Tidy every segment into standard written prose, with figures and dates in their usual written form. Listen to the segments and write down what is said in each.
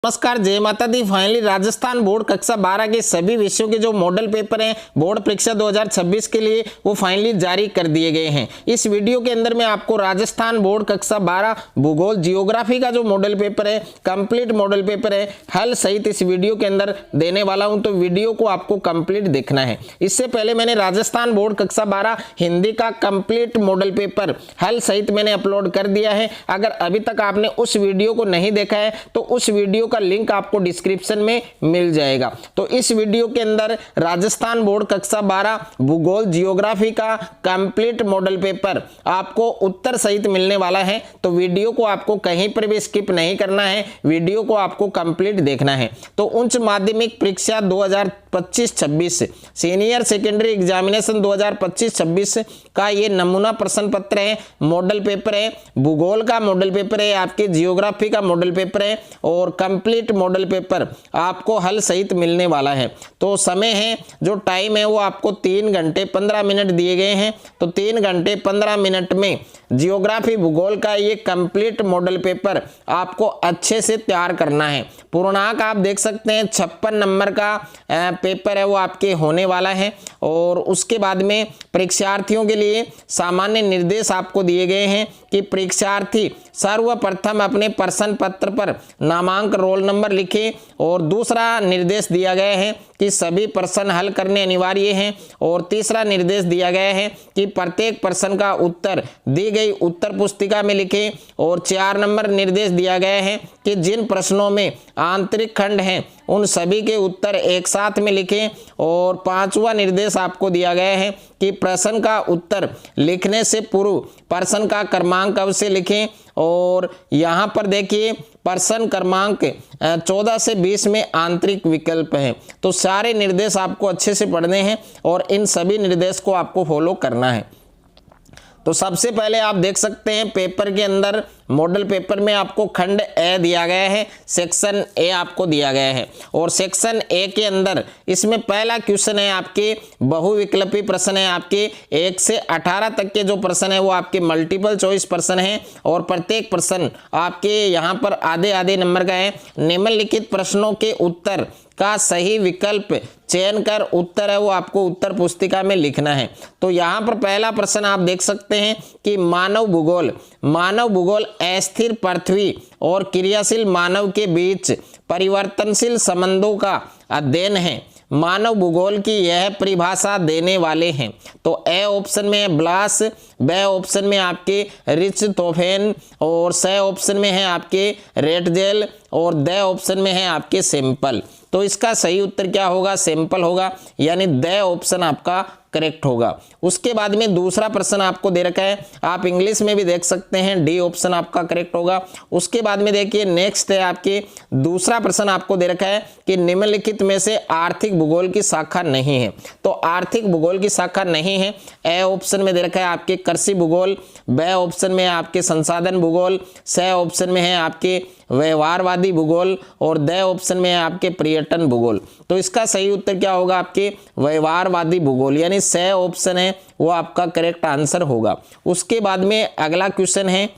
नमस्कार, जय माता दी। फाइनली राजस्थान बोर्ड कक्षा 12 के सभी विषयों के जो मॉडल पेपर हैं बोर्ड परीक्षा 2026 के लिए वो फाइनली जारी कर दिए गए हैं। इस वीडियो के अंदर मैं आपको राजस्थान बोर्ड कक्षा 12 भूगोल जियोग्राफी का जो मॉडल पेपर है, कंप्लीट मॉडल पेपर है, हल सहित इस वीडियो के अंदर देने वाला हूं, तो वीडियो को आपको कंप्लीट देखना है। इससे पहले मैंने राजस्थान बोर्ड कक्षा 12 हिंदी का कंप्लीट मॉडल पेपर हल सहित मैंने अपलोड कर दिया है। अगर अभी तक आपने उस वीडियो को नहीं देखा है तो उस वीडियो का लिंक आपको डिस्क्रिप्शन में मिल जाएगा। तो इस वीडियो के अंदर राजस्थान बोर्ड कक्षा 12 भूगोल जियोग्राफी का कंप्लीट मॉडल पेपर आपको उत्तर सहित मिलने वाला है। तो वीडियो को आपको कहीं पर भी स्किप नहीं करना है, वीडियो को आपको कंप्लीट देखना है। तो उच्च माध्यमिक परीक्षा 2025-26 सीनियर सेकेंडरी एग्जामिनेशन 2025-26 का ये नमूना प्रश्न पत्र है, मॉडल पेपर है, भूगोल का मॉडल पेपर है, आपके जियोग्राफी का मॉडल पेपर है और कंप्लीट मॉडल पेपर आपको हल सहित मिलने वाला है। तो समय है, जो टाइम है वो आपको 3 घंटे 15 मिनट दिए गए हैं। तो 3 घंटे 15 मिनट में जियोग्राफी भूगोल का ये कंप्लीट मॉडल पेपर आपको अच्छे से तैयार करना है। पूर्णांक आप देख सकते हैं 56 नंबर का पेपर है वो आपके होने वाला है। और उसके बाद में परीक्षार्थियों के लिए सामान्य निर्देश आपको दिए गए हैं कि परीक्षार्थी सर्वप्रथम अपने प्रश्न पत्र पर नामांक रोल नंबर लिखें। और दूसरा निर्देश दिया गया है कि सभी प्रश्न हल करने अनिवार्य हैं। और तीसरा निर्देश दिया गया है कि प्रत्येक प्रश्न का उत्तर दी गई उत्तर पुस्तिका में लिखें। और 4 नंबर निर्देश दिया गया है कि जिन प्रश्नों में आंतरिक खंड हैं उन सभी के उत्तर एक साथ में लिखें। और 5वां निर्देश आपको दिया गया है कि प्रश्न का उत्तर लिखने से पूर्व प्रश्न का क्रमांक अवश्य लिखें। और यहाँ पर देखिए प्रश्न क्रमांक 14 से 20 में आंतरिक विकल्प हैं। तो सारे निर्देश आपको अच्छे से पढ़ने हैं और इन सभी निर्देश को आपको फॉलो करना है। तो सबसे पहले आप देख सकते हैं पेपर के अंदर मॉडल पेपर में आपको खंड ए दिया गया है, सेक्शन ए आपको दिया गया है। और सेक्शन ए के अंदर इसमें पहला क्वेश्चन है आपके बहुविकल्पी प्रश्न है। आपके 1 से 18 तक के जो प्रश्न है वो आपके मल्टीपल चॉइस प्रश्न है। और प्रत्येक प्रश्न आपके यहाँ पर आधे आधे नंबर का है। निम्नलिखित प्रश्नों के उत्तर का सही विकल्प चयन कर उत्तर है वो आपको उत्तर पुस्तिका में लिखना है। तो यहाँ पर पहला प्रश्न आप देख सकते हैं कि मानव भूगोल अस्थिर पृथ्वी और क्रियाशील मानव के बीच परिवर्तनशील संबंधों का अध्ययन है। मानव भूगोल की यह परिभाषा देने वाले हैं। तो ए ऑप्शन में है ब्लास, बी ऑप्शन में आपके रिचटोफेन और सी ऑप्शन में है आपके रेटजेल और द ऑप्शन में है आपके सैंपल। तो इसका सही उत्तर क्या होगा? सैंपल होगा, यानी द ऑप्शन आपका करेक्ट होगा। उसके बाद में दूसरा प्रश्न आपको दे रखा है, आप इंग्लिश में भी देख सकते हैं, डी ऑप्शन आपका करेक्ट होगा। उसके बाद में देखिए नेक्स्ट है आपके दूसरा प्रश्न आपको दे रखा है कि निम्नलिखित में से आर्थिक भूगोल की शाखा नहीं है। तो आर्थिक भूगोल की शाखा नहीं है। ए ऑप्शन में दे रखा है आपके कृषि भूगोल, बी ऑप्शन में आपके संसाधन भूगोल, सी ऑप्शन में है आपके व्यवहारवादी भूगोल और द ऑप्शन में है आपके पर्यटन भूगोल। तो इसका सही उत्तर क्या होगा? आपके व्यवहारवादी भूगोल, यानी सी ऑप्शन है वो आपका करेक्ट आंसर होगा। उसके बाद में अगला क्वेश्चन है,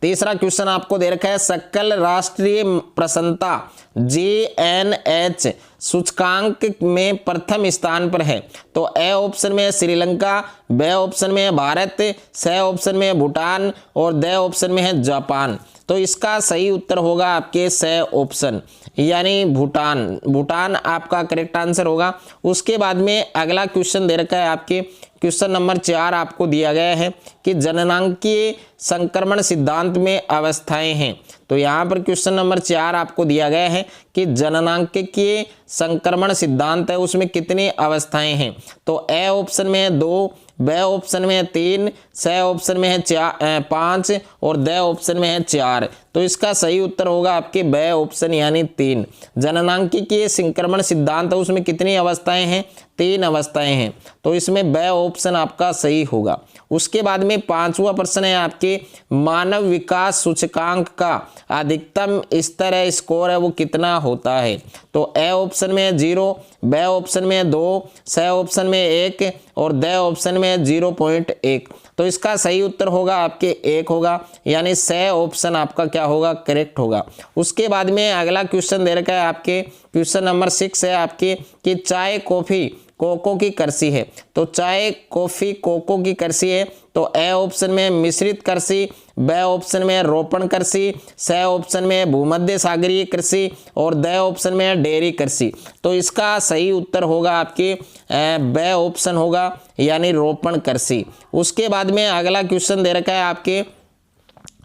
तीसरा क्वेश्चन आपको दे रखा है सकल राष्ट्रीय प्रसन्नता GNH सूचकांक में प्रथम स्थान पर है। तो ए ऑप्शन में है श्रीलंका, बी ऑप्शन में है भारत, सी ऑप्शन में है भूटान और द ऑप्शन में है जापान। तो इसका सही उत्तर होगा आपके सी ऑप्शन, यानी भूटान आपका करेक्ट आंसर होगा। उसके बाद में अगला क्वेश्चन दे रखा है आपके क्वेश्चन नंबर 4 आपको दिया गया है कि जननांकीय संक्रमण सिद्धांत में अवस्थाएं हैं। तो यहाँ पर क्वेश्चन नंबर 4 आपको दिया गया है कि जननांकीय संक्रमण सिद्धांत है उसमें कितनी अवस्थाएं हैं। तो ए ऑप्शन में है 2, बी ऑप्शन में है 3, सी ऑप्शन में है 5 और द ऑप्शन में है 4। तो इसका सही उत्तर होगा आपके बी ऑप्शन, यानी 3। जननांकीय संक्रमण सिद्धांत है उसमें कितनी अवस्थाएं हैं? 3 अवस्थाएं हैं। तो इसमें बी ऑप्शन आपका सही होगा। उसके बाद में 5वां प्रश्न है आपके मानव विकास सूचकांक का अधिकतम स्तर है, स्कोर है वो कितना होता है। तो ए ऑप्शन में 0, बी ऑप्शन में 2, सी ऑप्शन में 1 और द ऑप्शन में 0.1। तो इसका सही उत्तर होगा आपके 1 होगा, यानी स ऑप्शन आपका क्या होगा, करेक्ट होगा। उसके बाद में अगला क्वेश्चन दे रखा है आपके, क्वेश्चन नंबर 6 है आपके कि चाय कॉफी कोको की कृषि है। तो चाय कॉफी कोको की कृषि है, तो ए ऑप्शन में मिश्रित कृषि, ब ऑप्शन में रोपण कृषि, स ऑप्शन में भूमध्य सागरीय कृषि और द ऑप्शन में डेयरी कृषि। तो इसका सही उत्तर होगा आपके ब ऑप्शन होगा, यानी रोपण कृषि। उसके बाद में अगला क्वेश्चन दे रखा है आपके,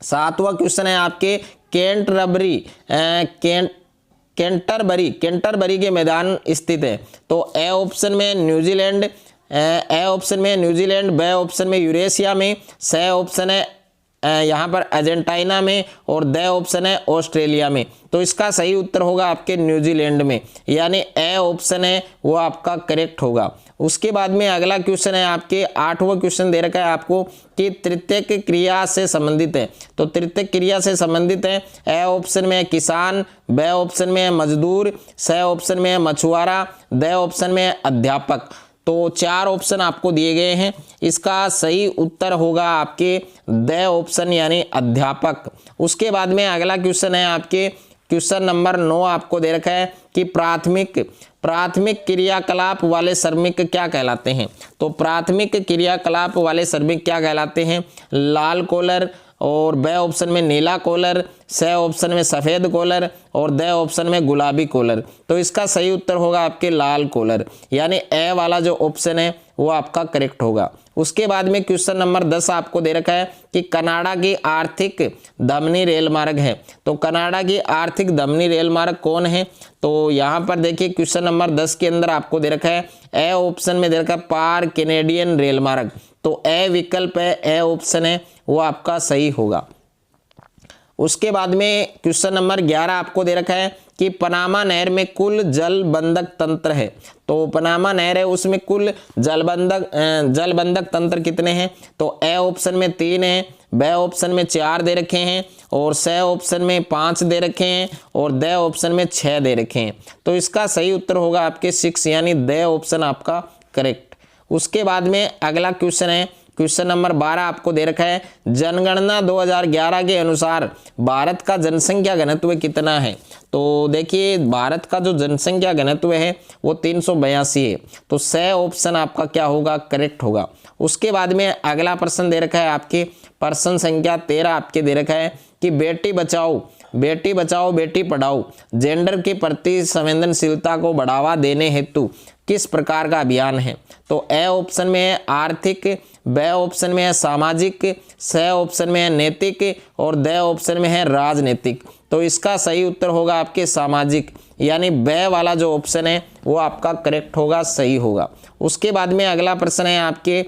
7वां क्वेश्चन है आपके कैंटरबरी के मैदान स्थित है। तो ए ऑप्शन में न्यूजीलैंड, ब ऑप्शन में यूरेशिया में, स ऑप्शन है यहाँ पर अर्जेंटीना में और द ऑप्शन है ऑस्ट्रेलिया में। तो इसका सही उत्तर होगा आपके न्यूजीलैंड में, यानी ए ऑप्शन है वो आपका करेक्ट होगा। उसके बाद में अगला क्वेश्चन है आपके 8वां क्वेश्चन दे रखा है आपको कि तृतीयक क्रिया से संबंधित है। तो तृतीयक क्रिया से संबंधित है, ए ऑप्शन में किसान, ब ऑप्शन में मजदूर, स ऑप्शन में मछुआरा, द ऑप्शन में अध्यापक। तो 4 ऑप्शन आपको दिए गए हैं, इसका सही उत्तर होगा आपके द ऑप्शन, यानी अध्यापक। उसके बाद में अगला क्वेश्चन है आपके, क्वेश्चन नंबर 9 आपको दे रखा है कि प्राथमिक क्रियाकलाप वाले श्रमिक क्या कहलाते हैं। तो प्राथमिक क्रियाकलाप वाले श्रमिक क्या कहलाते हैं, लाल कॉलर और ब ऑप्शन में नीला कॉलर, स ऑप्शन में सफ़ेद कॉलर और द ऑप्शन में गुलाबी कॉलर। तो इसका सही उत्तर होगा आपके लाल कॉलर, यानी ए वाला जो ऑप्शन है वो आपका करेक्ट होगा। उसके बाद में क्वेश्चन नंबर 10 आपको दे रखा है कि कनाडा की आर्थिक धमनी रेल मार्ग है। तो कनाडा की आर्थिक धमनी रेल मार्ग कौन है। तो यहाँ पर देखिए क्वेश्चन नंबर 10 के अंदर आपको दे रखा है, ए ऑप्शन में दे रखा है पार कैनेडियन रेल मार्ग। तो ए विकल्प है, ए ऑप्शन है वो आपका सही होगा। उसके बाद में क्वेश्चन नंबर 11 आपको दे रखा है कि पनामा नहर में कुल जल बंधक तंत्र है। तो पनामा नहर है उसमें कुल जलबंधक तंत्र कितने हैं। तो ए ऑप्शन में 3 है, ब ऑप्शन में 4 दे रखे हैं और स ऑप्शन में 5 दे रखे हैं और द ऑप्शन में 6 दे रखे हैं। तो इसका सही उत्तर होगा आपके 6, यानी द ऑप्शन आपका करेक्ट। उसके बाद में अगला क्वेश्चन है, क्वेश्चन नंबर 12 आपको दे रखा है, जनगणना 2011 के अनुसार भारत का जनसंख्या घनत्व कितना है। तो देखिए भारत का जो जनसंख्या घनत्व है वो 382 है। तो स ऑप्शन आपका क्या होगा, करेक्ट होगा। उसके बाद में अगला प्रश्न दे रखा है आपके, प्रश्न संख्या 13 आपके दे रखा है कि बेटी बचाओ बेटी पढ़ाओ जेंडर के प्रति संवेदनशीलता को बढ़ावा देने हेतु किस प्रकार का अभियान है। तो ए ऑप्शन में है आर्थिक, ब ऑप्शन में है सामाजिक, स ऑप्शन में है नैतिक और द ऑप्शन में है राजनीतिक। तो इसका सही उत्तर होगा आपके सामाजिक, यानी ब वाला जो ऑप्शन है वो आपका करेक्ट होगा, सही होगा। उसके बाद में अगला प्रश्न है आपके,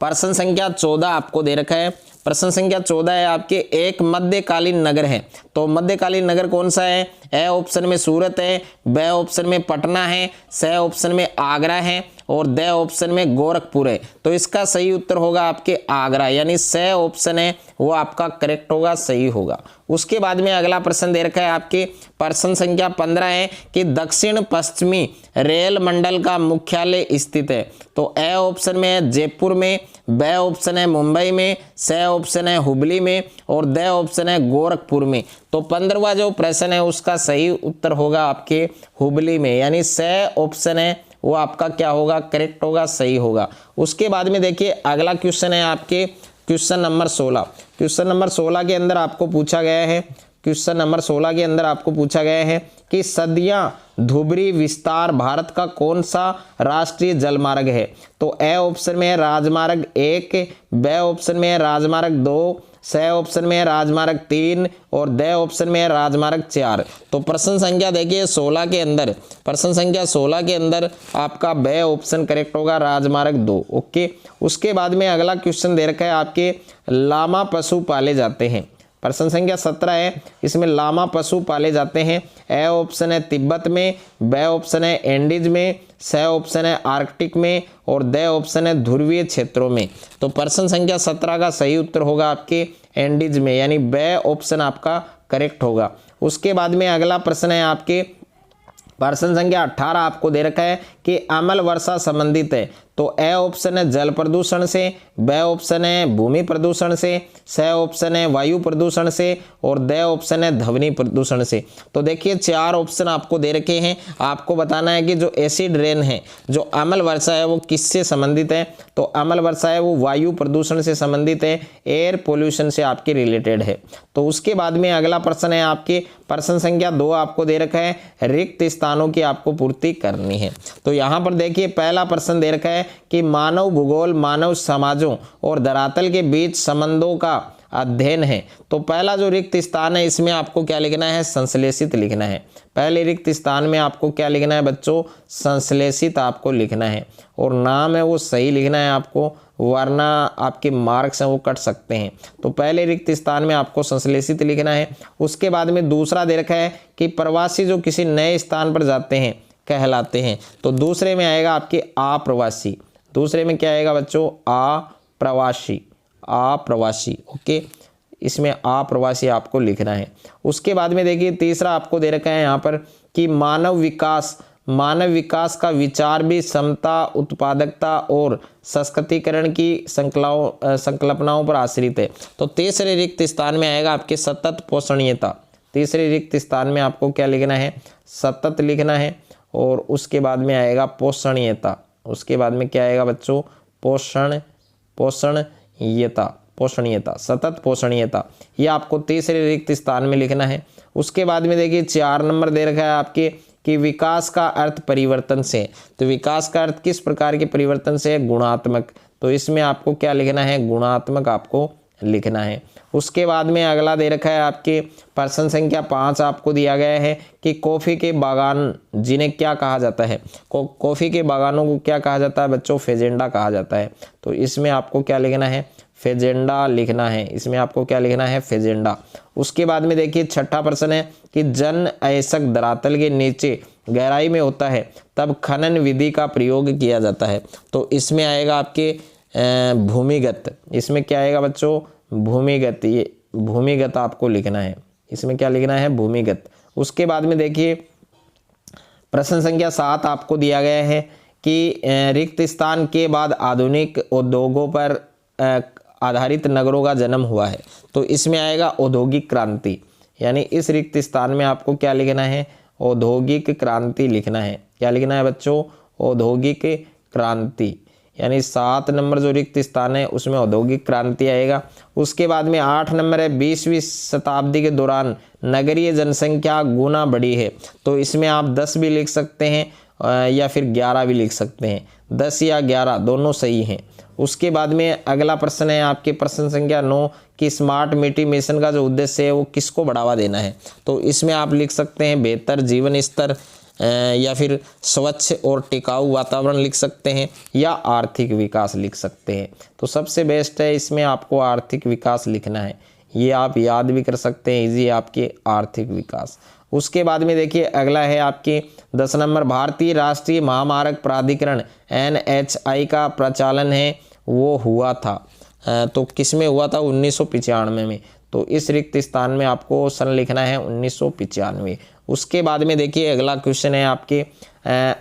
प्रश्न संख्या 14 आपको दे रखा है। प्रश्न संख्या 14 है आपके, एक मध्यकालीन नगर है। तो मध्यकालीन नगर कौन सा है। ए ऑप्शन में सूरत है, ब ऑप्शन में पटना है, स ऑप्शन में आगरा है और द ऑप्शन में गोरखपुर है। तो इसका सही उत्तर होगा आपके आगरा, यानी स ऑप्शन है वो आपका करेक्ट होगा, सही होगा। उसके बाद में अगला प्रश्न दे रखा है आपके, प्रश्न संख्या 15 है कि दक्षिण पश्चिमी रेल मंडल का मुख्यालय स्थित है। तो ए ऑप्शन में है जयपुर में, ब ऑप्शन है मुंबई में, स ऑप्शन है हुबली में और द ऑप्शन है गोरखपुर में। तो 15वां जो प्रश्न है उसका सही उत्तर होगा आपके हुबली में, यानी स ऑप्शन है वो आपका क्या होगा, करेक्ट होगा, सही होगा। उसके बाद में देखिए अगला क्वेश्चन है आपके, क्वेश्चन नंबर 16। क्वेश्चन नंबर 16 के अंदर आपको पूछा गया है, क्वेश्चन नंबर 16 के अंदर आपको पूछा गया है कि सदियां धुबरी विस्तार भारत का कौन सा राष्ट्रीय जलमार्ग है। तो ए ऑप्शन में है राजमार्ग 1, ब ऑप्शन में है राजमार्ग 2, स ऑप्शन में है राजमार्ग 3 और द ऑप्शन में है राजमार्ग 4। तो प्रश्न संख्या देखिए 16 के अंदर, प्रश्न संख्या 16 के अंदर आपका ब ऑप्शन करेक्ट होगा, राजमार्ग 2। ओके। उसके बाद में अगला क्वेश्चन दे रखा है आपके, लामा पशु पाले जाते हैं। प्रश्न संख्या 17 है, इसमें लामा पशु पाले जाते हैं। ए ऑप्शन है तिब्बत में, ब ऑप्शन है एंडीज में, स ऑप्शन है आर्कटिक में और द ऑप्शन है ध्रुवीय क्षेत्रों में। तो प्रश्न संख्या 17 का सही उत्तर होगा आपके एंडीज में, यानी ब ऑप्शन आपका करेक्ट होगा। उसके बाद में अगला प्रश्न है आपके, प्रश्न संख्या 18 आपको दे रखा है कि अम्ल वर्षा संबंधित है। तो ए ऑप्शन है जल प्रदूषण से, बी ऑप्शन है भूमि प्रदूषण से, सी ऑप्शन है वायु प्रदूषण से और डी ऑप्शन है ध्वनि प्रदूषण से। तो देखिए 4 ऑप्शन आपको दे रखे हैं, आपको बताना है कि जो एसिड रेन है, जो अम्ल वर्षा है वो किससे संबंधित है। तो अम्ल वर्षा है वो वायु प्रदूषण से संबंधित है, एयर पोल्यूशन से आपके रिलेटेड है। तो उसके बाद में अगला प्रश्न है आपके प्रश्न संख्या 2 आपको दे रखा है, रिक्त स्थानों की आपको पूर्ति करनी है। तो यहाँ पर देखिए पहला प्रश्न दे रखा है कि मानव भूगोल मानव समाजों और धरातल के बीच संबंधों का अध्ययन है। तो पहला जो रिक्त स्थान है इसमें आपको क्या लिखना है, संश्लेषित लिखना है। पहले रिक्त स्थान में आपको क्या लिखना है बच्चों, संश्लेषित आपको लिखना है और नाम है वो सही लिखना है आपको, वरना आपके मार्क्स हैं वो कट सकते हैं। तो पहले रिक्त स्थान में आपको संश्लेषित लिखना है। उसके बाद में दूसरा दे रखा है कि प्रवासी जो किसी नए स्थान पर जाते हैं कहलाते हैं। तो दूसरे में आएगा आपके अप्रवासी, दूसरे में क्या आएगा बच्चों, अप्रवासी, अप्रवासी। ओके, इसमें अप्रवासी आपको लिखना है। उसके बाद में देखिए तीसरा आपको दे रखा है यहाँ पर कि मानव विकास का विचार भी समता, उत्पादकता और सशक्तिकरण की संकल्पनाओं पर आश्रित है। तो तीसरे रिक्त स्थान में आएगा आपके सतत पोषणीयता। तीसरे रिक्त स्थान में आपको क्या लिखना है, सतत लिखना है और उसके बाद में आएगा पोषणीयता। उसके बाद में क्या आएगा बच्चों, पोषणीयता, सतत पोषणीयता, ये आपको तीसरे रिक्त स्थान में लिखना है। उसके बाद में देखिए 4 नंबर दे रखा है आपके कि विकास का अर्थ परिवर्तन से। तो विकास का अर्थ किस प्रकार के परिवर्तन से है, गुणात्मक। तो इसमें आपको क्या लिखना है, गुणात्मक आपको लिखना है। उसके बाद में अगला दे रखा है आपके प्रश्न संख्या 5 आपको दिया गया है कि कॉफ़ी के बागान जिन्हें क्या कहा जाता है, कॉफ़ी के बागानों को क्या कहा जाता है बच्चों, फेजेंडा कहा जाता है। तो इसमें आपको क्या लिखना है, फेजेंडा लिखना है। इसमें आपको क्या लिखना है, फेजेंडा। उसके बाद में देखिए छठा प्रश्न है कि जन अयस्क धरातल के नीचे गहराई में होता है तब खनन विधि का प्रयोग किया जाता है। तो इसमें आएगा आपके भूमिगत। इसमें क्या आएगा बच्चों, भूमिगत। ये भूमिगत आपको लिखना है, इसमें क्या लिखना है, भूमिगत। उसके बाद में देखिए प्रश्न संख्या 7 आपको दिया गया है कि रिक्त स्थान के बाद आधुनिक उद्योगों पर आधारित नगरों का जन्म हुआ है। तो इसमें आएगा औद्योगिक क्रांति, यानी इस रिक्त स्थान में आपको क्या लिखना है, औद्योगिक क्रांति लिखना है। क्या लिखना है बच्चों, औद्योगिक क्रांति, यानी 7 नंबर जो रिक्त स्थान है उसमें औद्योगिक क्रांति आएगा। उसके बाद में 8 नंबर है 20वीं शताब्दी के दौरान नगरीय जनसंख्या गुना बढ़ी है। तो इसमें आप 10 भी लिख सकते हैं या फिर 11 भी लिख सकते हैं, 10 या 11 दोनों सही हैं। उसके बाद में अगला प्रश्न है आपके प्रश्न संख्या 9 कि स्मार्ट सिटी मिशन का जो उद्देश्य है वो किसको बढ़ावा देना है। तो इसमें आप लिख सकते हैं बेहतर जीवन स्तर या फिर स्वच्छ और टिकाऊ वातावरण लिख सकते हैं या आर्थिक विकास लिख सकते हैं। तो सबसे बेस्ट है इसमें आपको आर्थिक विकास लिखना है, ये आप याद भी कर सकते हैं, इजी आपके आर्थिक विकास। उसके बाद में देखिए अगला है आपके 10 नंबर भारतीय राष्ट्रीय महामार्ग प्राधिकरण NHAI का प्रचालन है वो हुआ था, तो किस में हुआ था, 1995 में। तो इस रिक्त स्थान में आपको सन लिखना है 1995। उसके बाद में देखिए अगला क्वेश्चन है आपके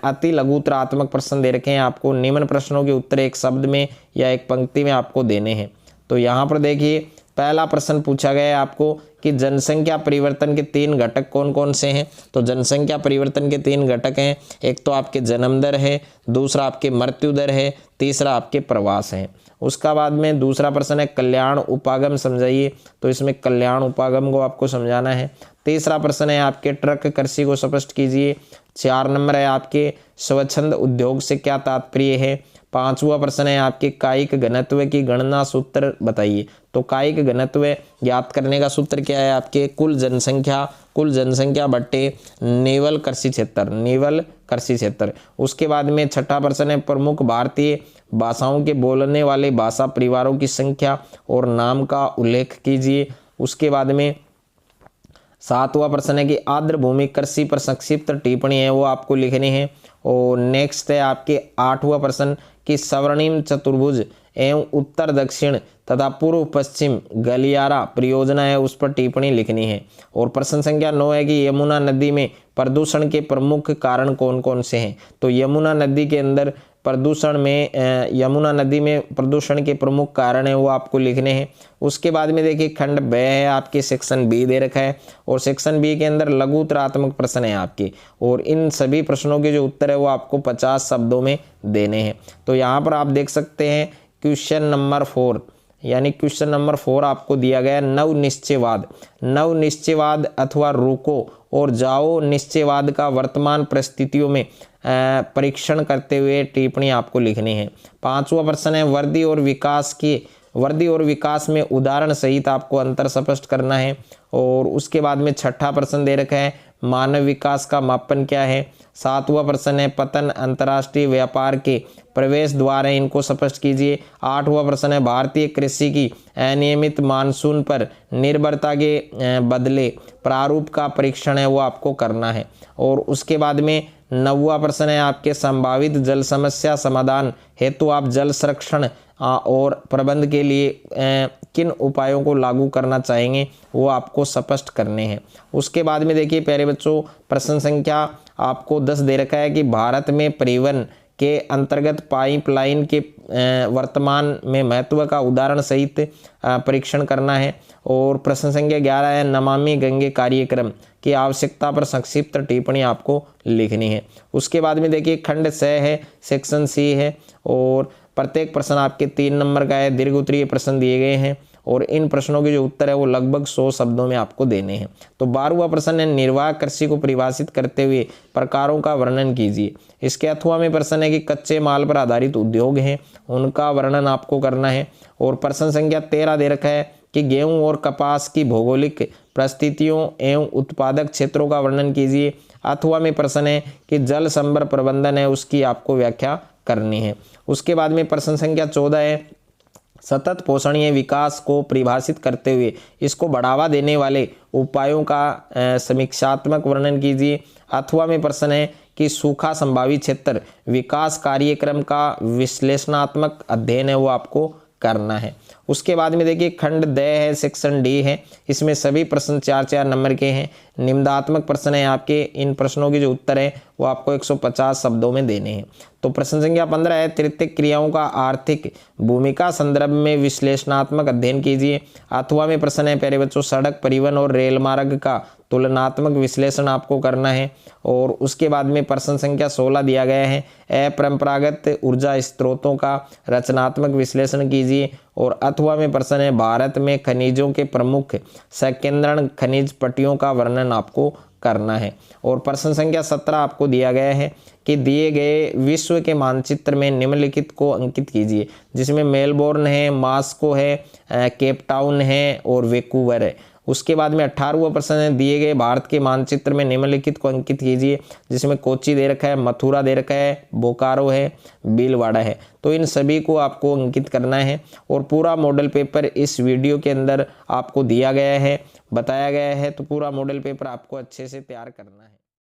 अति लघुतरात्मक प्रश्न दे रखे हैं आपको, निम्न प्रश्नों के उत्तर एक शब्द में या एक पंक्ति में आपको देने हैं। तो यहाँ पर देखिए पहला प्रश्न पूछा गया है आपको कि जनसंख्या परिवर्तन के 3 घटक कौन कौन से हैं। तो जनसंख्या परिवर्तन के 3 घटक हैं, एक तो आपके जन्म दर है, दूसरा आपके मृत्यु दर है, तीसरा आपके प्रवास है। उसका बाद में दूसरा प्रश्न है कल्याण उपागम समझाइए। तो इसमें कल्याण उपागम को आपको समझाना है। तीसरा प्रश्न है आपके ट्रक कृषि को स्पष्ट कीजिए। 4 नंबर है आपके स्वच्छंद उद्योग से क्या तात्पर्य है। 5वां प्रश्न है आपके कायिक घनत्व की गणना सूत्र बताइए। तो कायिक घनत्व ज्ञात करने का सूत्र क्या है आपके, कुल जनसंख्या बट्टे नेवल कृषि क्षेत्र। उसके बाद में छठा प्रश्न है प्रमुख भारतीय भाषाओं के बोलने वाले भाषा परिवारों की संख्या और नाम का उल्लेख कीजिए। उसके बाद में 7वां प्रश्न है कि आर्द्र भूमि कृषि पर संक्षिप्त टिप्पणी है वो आपको लिखनी है। और नेक्स्ट है आपके 8वां प्रश्न कि स्वर्णिम चतुर्भुज एवं उत्तर दक्षिण तथा पूर्व पश्चिम गलियारा परियोजना है उस पर टिप्पणी लिखनी है। और प्रश्न संख्या 9 है कि यमुना नदी में प्रदूषण के प्रमुख कारण कौन कौन से हैं। तो यमुना नदी के अंदर प्रदूषण में यमुना नदी में प्रदूषण के प्रमुख कारण है वो आपको लिखने हैं। उसके बाद में देखिए खंड ब है आपके सेक्शन बी दे रखा है और सेक्शन बी के अंदर लघु उत्तरात्मक प्रश्न है आपके, और इन सभी प्रश्नों के जो उत्तर है वो आपको 50 शब्दों में देने हैं। तो यहाँ पर आप देख सकते हैं क्वेश्चन नंबर 4, यानी क्वेश्चन नंबर 4 आपको दिया गया नव निश्चयवाद। नव निश्चयवाद अथवा रुको और जाओ निश्चयवाद का वर्तमान परिस्थितियों में परीक्षण करते हुए टिप्पणी आपको लिखनी है। 5वां प्रश्न है वर्दी और विकास में उदाहरण सहित आपको अंतर स्पष्ट करना है। और उसके बाद में 6ठा प्रश्न दे रखा है मानव विकास का मापन क्या है। 7वां प्रश्न है पतन अंतर्राष्ट्रीय व्यापार के प्रवेश द्वार है, इनको स्पष्ट कीजिए। 8वां प्रश्न है भारतीय कृषि की अनियमित मानसून पर निर्भरता के बदले प्रारूप का परीक्षण है वो आपको करना है। और उसके बाद में 9वां प्रश्न है आपके संभावित जल समस्या समाधान हेतु आप जल संरक्षण और प्रबंध के लिए किन उपायों को लागू करना चाहेंगे वो आपको स्पष्ट करने हैं। उसके बाद में देखिए प्यारे बच्चों प्रश्न संख्या आपको 10 दे रखा है कि भारत में परिवहन के अंतर्गत पाइपलाइन के वर्तमान में महत्व का उदाहरण सहित परीक्षण करना है। और प्रश्न संख्या 11 है नमामि गंगे कार्यक्रम की आवश्यकता पर संक्षिप्त टिप्पणी आपको लिखनी है। उसके बाद में देखिए खंड स है सेक्शन सी है और प्रत्येक प्रश्न आपके 3 नंबर का है। दीर्घ उत्तरीय प्रश्न दिए गए हैं और इन प्रश्नों के जो उत्तर है वो लगभग 100 शब्दों में आपको देने हैं। तो 12वां प्रश्न है निर्वाह कृषि को परिभाषित करते हुए प्रकारों का वर्णन कीजिए। इसके अथवा में प्रश्न है कि कच्चे माल पर आधारित उद्योग हैं उनका वर्णन आपको करना है। और प्रश्न संख्या 13 दे रखा है कि गेहूं और कपास की भौगोलिक परिस्थितियों एवं उत्पादक क्षेत्रों का वर्णन कीजिए। अथवा में प्रश्न है कि जल संभर प्रबंधन है उसकी आपको व्याख्या करनी है। उसके बाद में प्रश्न संख्या 14 है सतत पोषणीय विकास को परिभाषित करते हुए इसको बढ़ावा देने वाले उपायों का समीक्षात्मक वर्णन कीजिए। अथवा में प्रश्न है कि सूखा संभावित क्षेत्र विकास कार्यक्रम का विश्लेषणात्मक अध्ययन है वो आपको करना है। उसके बाद में देखिए खंड द है सेक्शन डी है, इसमें सभी प्रश्न 4-4 नंबर के हैं। निम्नात्मक प्रश्न है आपके, इन प्रश्नों के जो उत्तर है वो आपको 150 शब्दों में देने हैं। तो प्रश्न संख्या 15 है तृतीयक क्रियाओं का आर्थिक भूमिका संदर्भ में विश्लेषणात्मक अध्ययन कीजिए। अथवा में प्रश्न है प्यारे बच्चों सड़क परिवहन और रेल मार्ग का तुलनात्मक विश्लेषण आपको करना है। और उसके बाद में प्रश्न संख्या 16 दिया गया है अपरंपरागत ऊर्जा स्रोतों का रचनात्मक विश्लेषण कीजिए। और अथवा में प्रश्न है भारत में खनिजों के प्रमुख संकेंद्रण खनिज पट्टियों का वर्णन आपको करना है। और प्रश्न संख्या 17 आपको दिया गया है कि दिए गए विश्व के मानचित्र में निम्नलिखित को अंकित कीजिए, जिसमें मेलबोर्न है, मास्को है, केप टाउन है और वैंकूवर है। उसके बाद में 18वां प्रश्न है दिए गए भारत के मानचित्र में निम्नलिखित को अंकित कीजिए, जिसमें कोच्चि दे रखा है, मथुरा दे रखा है, बोकारो है, भीलवाड़ा है। तो इन सभी को आपको अंकित करना है। और पूरा मॉडल पेपर इस वीडियो के अंदर आपको दिया गया है, बताया गया है। तो पूरा मॉडल पेपर आपको अच्छे से तैयार करना है।